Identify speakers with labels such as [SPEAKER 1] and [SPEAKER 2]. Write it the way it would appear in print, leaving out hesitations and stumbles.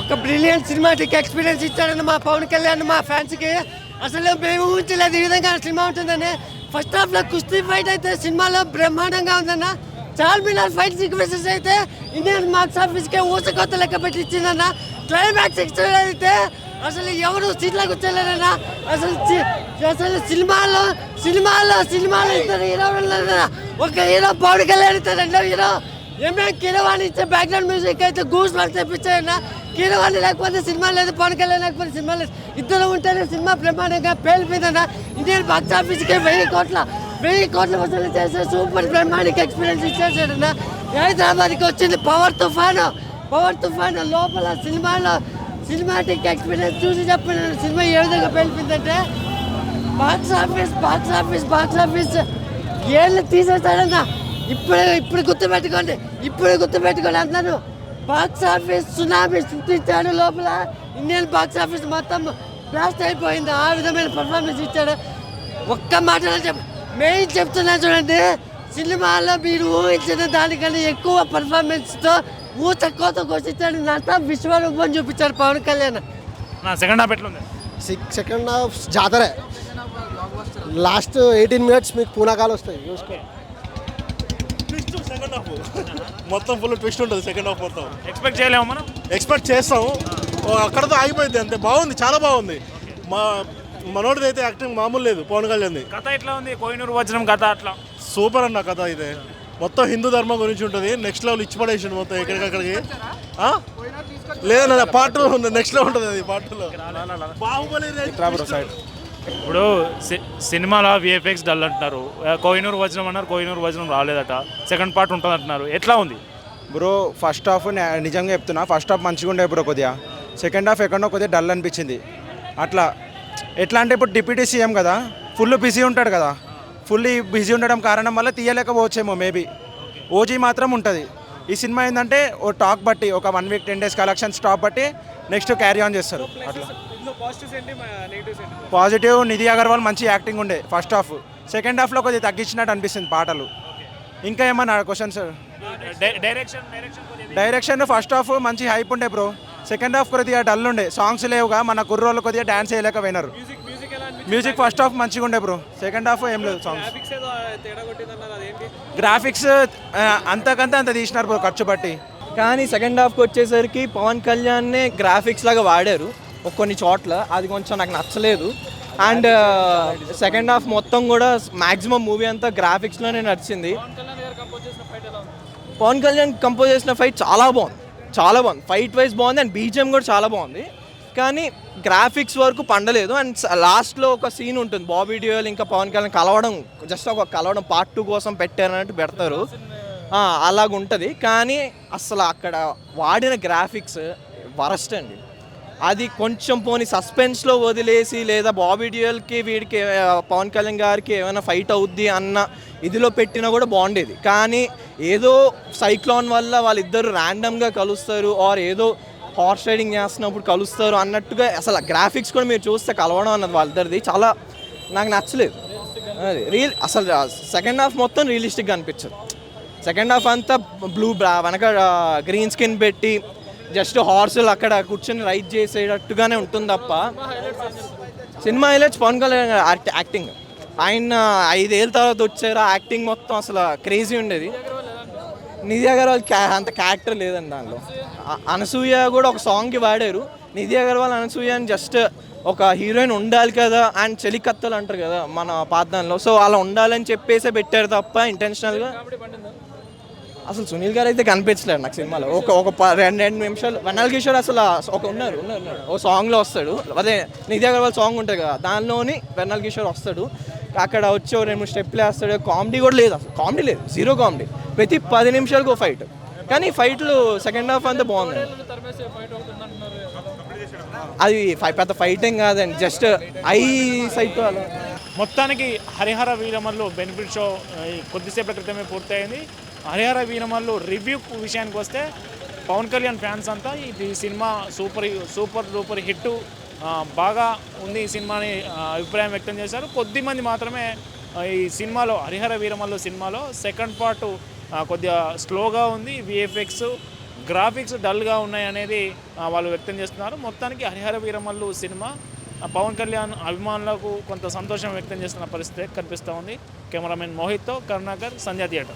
[SPEAKER 1] ఒక brilliant cinematic experience ఇచ్చాడని మా పవన్ కళ్యాణ్ మా ఫ్యాన్స్కి. అసలు మేము ఊహించలేదు ఈ విధంగా సినిమా ఉంటుందని. ఫస్ట్ హాఫ్లో కుస్తీ ఫైట్ అయితే సినిమాలో బ్రహ్మాండంగా ఉందన్న. చార్మినార్ ఫైట్ సీక్వెన్సెస్ అయితే ఇండియన్ బాక్స్ ఆఫీస్కే ఊసకొత్త లెక్క పెట్టి ఇచ్చిందన్న. క్లైమాక్స్ ఎక్స్ట్రా అయితే అసలు ఎవరు సీట్లో కూర్చోలేరన్నా. అసలు సినిమాలో ఇద్దరు హీరోలు ఉన్నారన్న. ఒక హీరో పవన్ కళ్యాణ్ అయితే రెండో హీరో కీరవాణి ఇచ్చే బ్యాక్గ్రౌండ్ మ్యూజిక్ అయితే గూస్ బంప్స్ తెప్పించాయన్న. కీరవాణి లేకపోతే సినిమా లేదు, పవన్ కళ్యాణ్ లేకపోతే సినిమా లేదు. ఇద్దరు ఉంటేనే సినిమా బ్రహ్మాండంగా పేలిపోయిందన్న. ఇండియన్ బాక్స్ ఆఫీస్కి 1000 కోట్ల వసూలు చేసే సూపర్ బ్రహ్మాండిక్ ఎక్స్పీరియన్స్ ఇచ్చేసాడన్న. హైదరాబాద్కి వచ్చింది పవర్ తుఫాను లోపల సినిమాలో సినిమాటిక్ ఎక్స్పీరియన్స్ చూసి చెప్పిన సినిమా ఏ విధంగా పేలిపోయిందంటే బాక్స్ ఆఫీస్ ఏళ్ళు తీసేస్తాడన్న. ఇప్పుడు గుర్తుపెట్టుకోండి అంటున్నాను. బాక్స్ ఆఫీస్ సునామీ సృష్టించాడు. లోపల ఇండియన్ బాక్స్ ఆఫీస్ మొత్తం బ్లాస్ట్ అయిపోయింది. ఆ విధమైన పర్ఫార్మెన్స్ ఇచ్చాడు. ఒక్క మాటలో మెయిన్ చెప్తున్నా చూడండి, సినిమాలో మీరు ఊహించిన దానికన్నా ఎక్కువ పర్ఫార్మెన్స్తో కోతకు వచ్చిచ్చాడు. నట విశ్వరూపం చూపించాడు పవన్ కళ్యాణ్.
[SPEAKER 2] సెకండ్ హాఫ్ జాతరే. లాస్ట్ 18 minutes మీకు పూనకాలు వస్తాయి చూసుకో.
[SPEAKER 3] సెకండ్ హాఫ్ మొత్తం ఫుల్ ట్విస్ట్ ఉంటుంది. సెకండ్ హాఫ్ మొత్తం
[SPEAKER 4] ఎక్స్పెక్ట్ చేయలేము, మనం
[SPEAKER 3] ఎక్స్పెక్ట్ చేస్తాము. అక్కడతో ఆగిపోయింది అంతే. బాగుంది, చాలా బాగుంది. మనోడిది అయితే యాక్టింగ్ మామూలు లేదు. పవన్ కళ్యాణ్
[SPEAKER 4] కథ ఎట్లా ఉంది? కోహినూరు వజ్రం కథ అట్లా
[SPEAKER 3] సూపర్ అన్న. కథ ఇదే మొత్తం హిందూ ధర్మం గురించి ఉంటుంది. నెక్స్ట్ లెవెల్ ఇచ్చి పడేసిండు మొత్తం ఎక్కడికక్కడికి. లేదన్న పార్ట్ 2 ఉంది, నెక్స్ట్ లెవెల్ ఉంటుంది. అది పార్ట్ 2లో బాహుబలి సైడ్.
[SPEAKER 4] ఇప్పుడు సినిమాలో విఎఫ్ఎక్స్ డల్ అంటున్నారు, కోహినూరు వజ్రం అన్నారు, కోహినూరు వజ్రం రాలేదట, సెకండ్ పార్ట్ ఉంటుంది అంటున్నారు. ఎట్లా ఉంది
[SPEAKER 5] బ్రో? ఫస్ట్ హాఫ్ నిజంగా చెప్తున్నా, ఫస్ట్ హాఫ్ మంచిగా ఉండే బ్రో కొద్దిగా. సెకండ్ హాఫ్ ఎక్కడో కొద్దిగా డల్ అనిపించింది. అట్లా ఎట్లా అంటే ఇప్పుడు డిప్యూటీ సీఎం కదా, ఫుల్ బిజీ ఉంటాడు కదా. ఫుల్లీ బిజీ ఉండడం కారణం వల్ల తీయలేకపోవచ్చేమో మేబీ. ఓజీ మాత్రం ఉంటుంది. ఈ సినిమా ఏంటంటే ఓ టాక్ బట్టి ఒక 1 week 10 days కలెక్షన్స్ టాక్ బట్టి నెక్స్ట్ క్యారీ ఆన్ చేస్తారు. అట్లా పాజిటివ్ నిధి అగర్వాల్ మంచి యాక్టింగ్ ఉండే ఫస్ట్ హాఫ్. సెకండ్ హాఫ్లో కొద్దిగా తగ్గించినట్టు అనిపిస్తుంది పాటలు. ఇంకా ఏమన్నా క్వశ్చన్స్? డైరెక్షన్ ఫస్ట్ హాఫ్ మంచి హైప్ ఉండే బ్రో. సెకండ్ హాఫ్ కొద్దిగా డల్ ఉండే, సాంగ్స్ లేవుగా. మన కుర్రోళ్ళు కొద్దిగా డ్యాన్స్ చేయలేకపోయినారు. మ్యూజిక్ ఫస్ట్ హాఫ్ మంచిగా ఉండే బ్రో, సెకండ్ హాఫ్ ఏం లేదు. సాంగ్స్ గ్రాఫిక్స్ అంత తీసినారు బ్రో ఖర్చు బట్టి.
[SPEAKER 6] కానీ సెకండ్ హాఫ్కి వచ్చేసరికి పవన్ కళ్యాణ్నే గ్రాఫిక్స్ లాగా వాడారు కొన్ని చోట్ల. అది కొంచెం నాకు నచ్చలేదు. అండ్ సెకండ్ హాఫ్ మొత్తం కూడా మ్యాక్సిమం మూవీ అంతా గ్రాఫిక్స్లోనే నడిచింది. పవన్ కళ్యాణ్ కంపోజ్ చేసిన ఫైట్ చాలా బాగుంది. ఫైట్ వైజ్ బాగుంది అండ్ బీజిఎం కూడా చాలా బాగుంది. కానీ గ్రాఫిక్స్ వరకు పండలేదు. అండ్ లాస్ట్లో ఒక సీన్ ఉంటుంది, బాబీ డియోల్ ఇంకా పవన్ కళ్యాణ్ కలవడం, జస్ట్ ఒక కలవడం పార్ట్ 2 కోసం పెట్టారన్నట్టు పెడతారు. అలాగుంటుంది. కానీ అసలు అక్కడ వాడిన గ్రాఫిక్స్ వరస్ట్ అండి. అది కొంచెం పోనీ సస్పెన్స్లో వదిలేసి లేదా బాబీ డియోల్కి వీడికి పవన్ కళ్యాణ్ గారికి ఏమైనా ఫైట్ అవుద్ది అన్న ఇదిలో పెట్టినా కూడా బాగుండేది. కానీ ఏదో సైక్లోన్ వల్ల వాళ్ళిద్దరు ర్యాండమ్గా కలుస్తారు, ఆర్ ఏదో హార్స్ రైడింగ్ చేస్తున్నప్పుడు కలుస్తారు అన్నట్టుగా అసలు గ్రాఫిక్స్ కూడా మీరు చూస్తే కలవడం అన్నది వాళ్ళిద్దరిది చాలా నాకు నచ్చలేదు. అసలు సెకండ్ హాఫ్ మొత్తం రియలిస్టిక్గా అనిపించదు. సెకండ్ హాఫ్ అంతా బ్లూ వెనక గ్రీన్ స్కిన్ పెట్టి జస్ట్ హార్సులు అక్కడ కూర్చొని రైడ్ చేసేటట్టుగానే ఉంటుంది తప్ప. సినిమా హైలైట్స్ పవన్ కళ్యాణ్ యాక్టింగ్. ఆయన 5 ఏళ్ళ తర్వాత వచ్చారు. ఆ యాక్టింగ్ మొత్తం అసలు క్రేజీ ఉండేది. నిధి అగర్వాల్ అంత క్యారెక్టర్ లేదండి దానిలో. అనసూయ కూడా ఒక సాంగ్కి వాడారు. నిధి అగర్వాల్ అనసూయ అని జస్ట్ ఒక హీరోయిన్ ఉండాలి కదా, అండ్ చెలికత్తలు అంటారు కదా మన పాదాల్లో, సో అలా ఉండాలని చెప్పేసే పెట్టారు తప్ప ఇంటెన్షనల్గా. అసలు సునీల్ గారు అయితే కనిపించలేరు నాకు సినిమాలో. ఒక 2 నిమిషాలు వెన్నెల కిషోర్ అసలు ఉన్నారు ఓ సాంగ్లో వస్తాడు. అదే నిధి అగర్వాల్ సాంగ్ ఉంటుంది కదా, దానిలోని వెన్నెల కిషోర్ వస్తాడు. అక్కడ వచ్చి 2-3 స్టెప్లు వేస్తాడు. కామెడీ కూడా లేదు, అసలు కామెడీ లేదు, జీరో కామెడీ. ప్రతి 10 నిమిషాలకు ఓ ఫైట్. కానీ ఫైట్లు సెకండ్ హాఫ్ అంతా బాగుంది. అది పెద్ద ఫైటింగ్ కాదండి, జస్ట్ ఐ సైట్.
[SPEAKER 4] మొత్తానికి హరిహర వీరమల్లు బెనిఫిట్ షో కొద్దిసేపటి క్రితమే పూర్తయింది. హరిహర వీరమల్లు రివ్యూ విషయానికి వస్తే పవన్ కళ్యాణ్ ఫ్యాన్స్ అంతా ఇది సినిమా సూపర్ డూపర్ హిట్, బాగా ఉంది ఈ సినిమాని అభిప్రాయం వ్యక్తం చేశారు. కొద్దిమంది మాత్రమే ఈ సినిమాలో హరిహర వీరమల్లు సినిమాలో సెకండ్ పార్ట్ కొద్దిగా స్లోగా ఉంది, విఎఫ్ఎక్స్ గ్రాఫిక్స్ డల్గా ఉన్నాయి అనేది వాళ్ళు వ్యక్తం చేస్తున్నారు. మొత్తానికి హరిహర వీరమల్లు సినిమా పవన్ కళ్యాణ్ అభిమానులకు కొంత సంతోషం వ్యక్తం చేస్తున్న పరిస్థితి కనిపిస్తూ ఉంది. కెమెరామెన్ మోహిత్తో కరుణాకర్, సంధ్యా థియేటర్.